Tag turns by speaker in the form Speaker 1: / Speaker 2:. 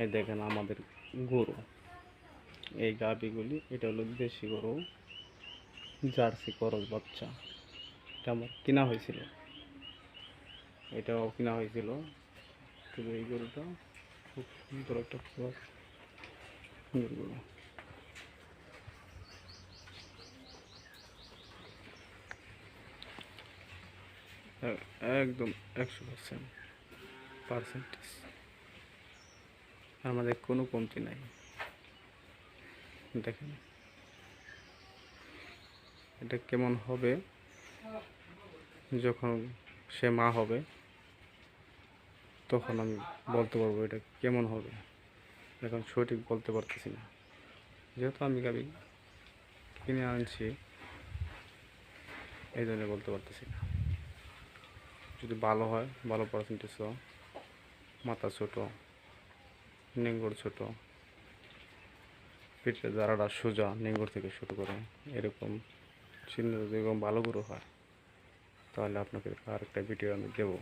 Speaker 1: এই দেখেন আমাদের গরু, এই গাভীগুলি, এটা হলো দেশি গরু, জার্সি করস বাচ্চা। এটা আমার কেনা হয়েছিল, এটাও কেনা হয়েছিল। তবে এই গরুটা খুব সুন্দর একটা ক্রস গরুগুলো। একদম 100% আমাদের কোনো কমতি নাই। দেখেন এটা কেমন হবে যখন সে মা হবে, তখন আমি বলতে পারবো এটা কেমন হবে। এখন সঠিক বলতে পারতেছি না, যেহেতু আমি গাবি কিনে আনছি, এই জন্য বলতে পারতেছি না। যদি ভালো হয়, ভালো পার্সেন্টেজ, মাথা ছোট, নেঙ্গর ছোট, পিঠের দাঁড়াটা সোজা নেঙ্গর থেকে শুরু করে এরকম চিহ্ন যদি এরকম ভালো করে হয়, তাহলে আপনাকে আরেকটা ভিডিও আমি দেবো।